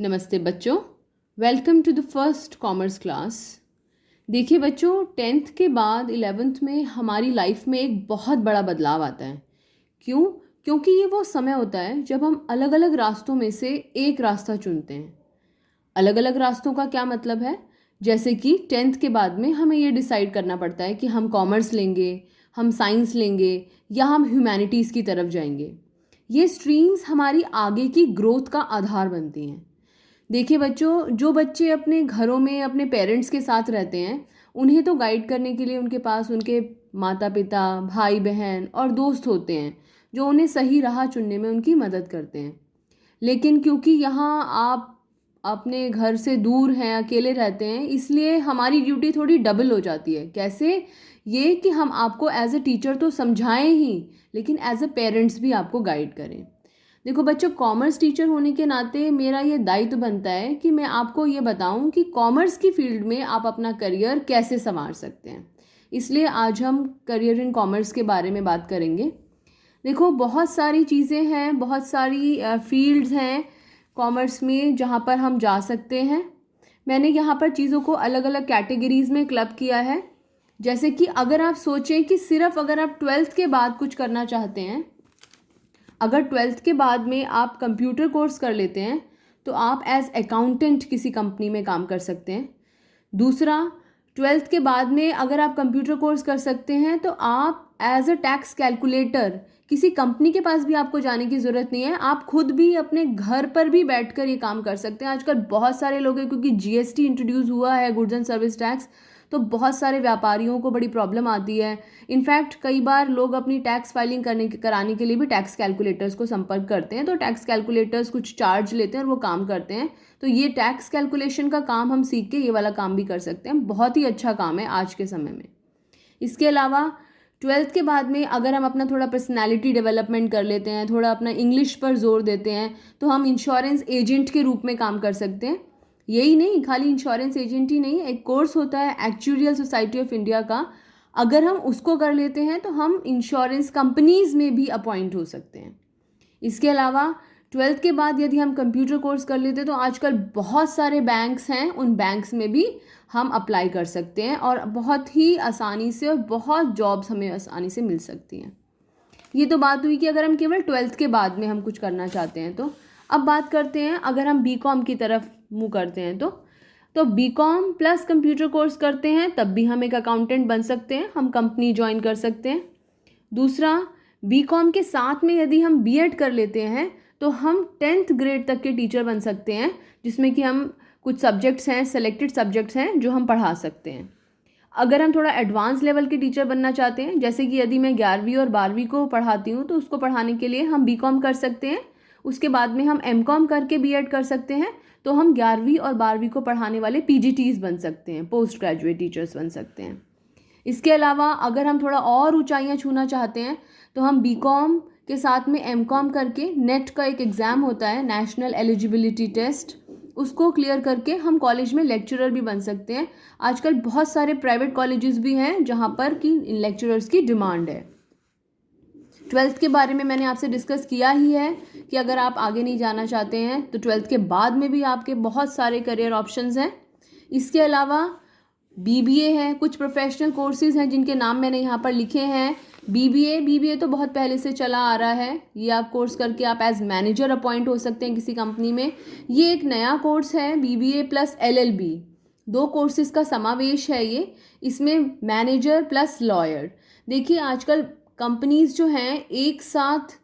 नमस्ते बच्चों, welcome to the first commerce class. देखिए बच्चों, 10th के बाद 11th में हमारी लाइफ में एक बहुत बड़ा बदलाव आता है। क्यों? क्योंकि ये वो समय होता है जब हम अलग अलग रास्तों में से एक रास्ता चुनते हैं। अलग अलग रास्तों का क्या मतलब है? जैसे कि 10th के बाद में हमें ये डिसाइड करना पड़ता है कि हम कॉमर्स लेंगे, हम साइंस लेंगे या हम ह्यूमैनिटीज़ की तरफ जाएंगे। ये स्ट्रीम्स हमारी आगे की ग्रोथ का आधार बनती हैं। देखिए बच्चों, जो बच्चे अपने घरों में अपने पेरेंट्स के साथ रहते हैं, उन्हें तो गाइड करने के लिए उनके पास उनके माता पिता, भाई बहन और दोस्त होते हैं जो उन्हें सही राह चुनने में उनकी मदद करते हैं। लेकिन क्योंकि यहाँ आप अपने घर से दूर हैं, अकेले रहते हैं, इसलिए हमारी ड्यूटी थोड़ी डबल हो जाती है। कैसे? ये कि हम आपको एज अ टीचर तो समझाएं ही, लेकिन एज अ पेरेंट्स भी आपको गाइड करें। देखो बच्चों, कॉमर्स टीचर होने के नाते मेरा ये दायित्व बनता है कि मैं आपको ये बताऊं कि कॉमर्स की फील्ड में आप अपना करियर कैसे संवार सकते हैं। इसलिए आज हम करियर इन कॉमर्स के बारे में बात करेंगे। देखो, बहुत सारी चीज़ें हैं, बहुत सारी फील्ड्स हैं कॉमर्स में जहाँ पर हम जा सकते हैं। मैंने यहाँ पर चीज़ों को अलग अलग कैटेगरीज़ में क्लब किया है। जैसे कि अगर आप सोचें कि सिर्फ अगर आप 12th के बाद कुछ करना चाहते हैं, अगर 12th के बाद में आप कंप्यूटर कोर्स कर लेते हैं तो आप एज अकाउंटेंट किसी कंपनी में काम कर सकते हैं। दूसरा, 12th के बाद में अगर आप कंप्यूटर कोर्स कर सकते हैं तो आप एज अ टैक्स कैलकुलेटर किसी कंपनी के पास भी आपको जाने की ज़रूरत नहीं है, आप खुद भी अपने घर पर भी बैठकर ये काम कर सकते हैं। आजकल बहुत सारे लोग हैं, क्योंकि जीएसटी इंट्रोड्यूस हुआ है, गुड्स एंड सर्विस टैक्स, तो बहुत सारे व्यापारियों को बड़ी प्रॉब्लम आती है। इनफैक्ट कई बार लोग अपनी टैक्स फाइलिंग कराने के लिए भी टैक्स कैलकुलेटर्स को संपर्क करते हैं, तो टैक्स कैलकुलेटर्स कुछ चार्ज लेते हैं और वो काम करते हैं। तो ये टैक्स कैलकुलेशन का काम हम सीख के ये वाला काम भी कर सकते हैं। बहुत ही अच्छा काम है आज के समय में। इसके अलावा 12th के बाद में अगर हम अपना थोड़ा पर्सनालिटी डेवलपमेंट कर लेते हैं, थोड़ा अपना इंग्लिश पर जोर देते हैं, तो हम इंश्योरेंस एजेंट के रूप में काम कर सकते हैं। यही नहीं, खाली इंश्योरेंस एजेंट ही नहीं, एक कोर्स होता है एक्चुरियल सोसाइटी ऑफ इंडिया का, अगर हम उसको कर लेते हैं तो हम इंश्योरेंस कंपनीज में भी अपॉइंट हो सकते हैं। इसके अलावा 12th के बाद यदि हम कंप्यूटर कोर्स कर लेते हैं तो आजकल बहुत सारे बैंक्स हैं, उन बैंक्स में भी हम अप्लाई कर सकते हैं और बहुत ही आसानी से और बहुत जॉब्स हमें आसानी से मिल सकती हैं। ये तो बात हुई कि अगर हम केवल 12th के बाद में हम कुछ करना चाहते हैं तो। अब बात करते हैं अगर हम बीकॉम की तरफ मूव करते हैं तो बीकॉम प्लस कंप्यूटर कोर्स करते हैं तब भी हम एक अकाउंटेंट बन सकते हैं, हम कंपनी ज्वाइन कर सकते हैं। दूसरा, बीकॉम के साथ में यदि हम बीएड कर लेते हैं तो हम 10th ग्रेड तक के टीचर बन सकते हैं, जिसमें कि हम कुछ सब्जेक्ट्स हैं, सेलेक्टेड सब्जेक्ट्स हैं जो हम पढ़ा सकते हैं। अगर हम थोड़ा एडवांस लेवल के टीचर बनना चाहते हैं, जैसे कि यदि मैं 11वीं और 12वीं को पढ़ाती हूँ तो उसको पढ़ाने के लिए हम बीकॉम कर सकते हैं। उसके बाद में हम एमकॉम करके बीएड कर सकते हैं, तो हम 11वीं और 12वीं को पढ़ाने वाले पीजीटीज़ बन सकते हैं, पोस्ट ग्रेजुएट टीचर्स बन सकते हैं। इसके अलावा अगर हम थोड़ा और ऊंचाइयां छूना चाहते हैं तो हम बीकॉम के साथ में एमकॉम करके नेट का एक एग्ज़ाम होता है, नेशनल एलिजिबिलिटी टेस्ट, उसको क्लियर करके हम कॉलेज में लेक्चरर भी बन सकते हैं। आजकल बहुत सारे प्राइवेट कॉलेजेस भी हैं जहाँ पर कि लेक्चरर्स की डिमांड है। 12th के बारे में मैंने आपसे डिस्कस किया ही है कि अगर आप आगे नहीं जाना चाहते हैं तो 12th के बाद में भी आपके बहुत सारे करियर ऑप्शंस हैं। इसके अलावा बीबीए है, कुछ प्रोफेशनल कोर्सेज हैं जिनके नाम मैंने यहाँ पर लिखे हैं। बीबीए तो बहुत पहले से चला आ रहा है। ये आप कोर्स करके आप एज मैनेजर अपॉइंट हो सकते हैं किसी कंपनी में। ये एक नया कोर्स है, बीबीए प्लस एलएलबी, दो कोर्सेज का समावेश है ये। इसमें मैनेजर प्लस लॉयर। देखिए, आजकल कंपनीज जो हैं एक साथ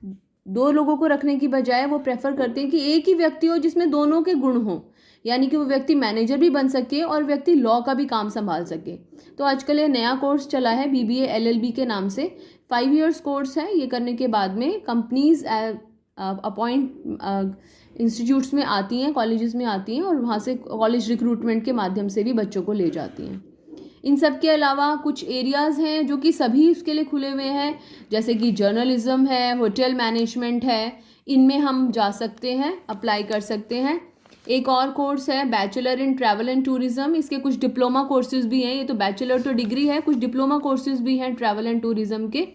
दो लोगों को रखने की बजाय वो प्रेफर करते हैं कि एक ही व्यक्ति हो जिसमें दोनों के गुण हों, यानी कि वो व्यक्ति मैनेजर भी बन सके और व्यक्ति लॉ का भी काम संभाल सके। तो आजकल ये नया कोर्स चला है बीबीए एलएलबी के नाम से। 5 इयर्स कोर्स है। ये करने के बाद में कंपनीज अपॉइंट इंस्टीट्यूट्स में आती हैं, कॉलेजेस में आती हैं और वहाँ से कॉलेज रिक्रूटमेंट के माध्यम से भी बच्चों को ले जाती हैं। इन सब के अलावा कुछ एरियाज़ हैं जो कि सभी उसके लिए खुले हुए हैं, जैसे कि जर्नलिज्म है, होटल मैनेजमेंट है, इनमें हम जा सकते हैं, अप्लाई कर सकते हैं। एक और कोर्स है bachelor in travel and tourism, इसके कुछ डिप्लोमा कोर्सेज भी हैं। ये तो बैचलर तो डिग्री है, कुछ डिप्लोमा कोर्सेज भी हैं ट्रैवल एंड टूरिज्म के।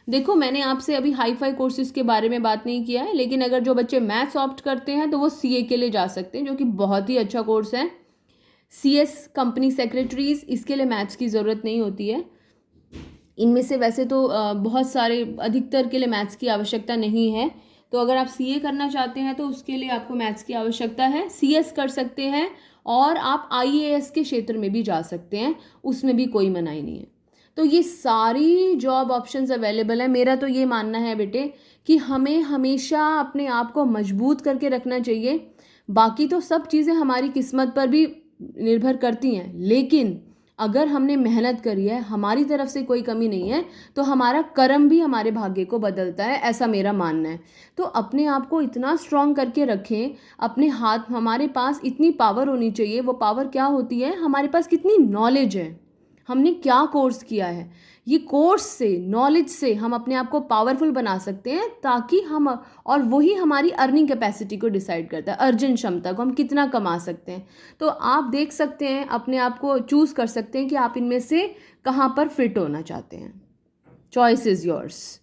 देखो, मैंने आपसे अभी हाई फाई कोर्सेज के बारे में बात नहीं किया है, लेकिन अगर जो बच्चे मैथ्स ऑप्ट करते हैं तो वो सीए के लिए जा सकते हैं, जो कि बहुत ही अच्छा कोर्स है। सीएस कंपनी सेक्रेटरीज, इसके लिए मैथ्स की ज़रूरत नहीं होती है। इनमें से वैसे तो बहुत सारे, अधिकतर के लिए मैथ्स की आवश्यकता नहीं है। तो अगर आप सीए करना चाहते हैं तो उसके लिए आपको मैथ्स की आवश्यकता है। सीएस कर सकते हैं और आप आईएएस के क्षेत्र में भी जा सकते हैं, उसमें भी कोई मनाही नहीं है। तो ये सारी जॉब ऑप्शंस अवेलेबल है। मेरा तो ये मानना है बेटे कि हमें हमेशा अपने आप को मजबूत करके रखना चाहिए। बाकी तो सब चीज़ें हमारी किस्मत पर भी निर्भर करती हैं, लेकिन अगर हमने मेहनत करी है, हमारी तरफ से कोई कमी नहीं है, तो हमारा कर्म भी हमारे भाग्य को बदलता है, ऐसा मेरा मानना है। तो अपने आप को इतना स्ट्रांग करके रखें, अपने हाथ, हमारे पास इतनी पावर होनी चाहिए। वो पावर क्या होती है? हमारे पास कितनी नॉलेज है, हमने क्या कोर्स किया है। ये कोर्स से, नॉलेज से हम अपने आप को पावरफुल बना सकते हैं, ताकि हम, और वही हमारी अर्निंग कैपेसिटी को डिसाइड करता है, अर्जन क्षमता को, हम कितना कमा सकते हैं। तो आप देख सकते हैं, अपने आप को चूज़ कर सकते हैं कि आप इनमें से कहाँ पर फिट होना चाहते हैं। Choice is yours.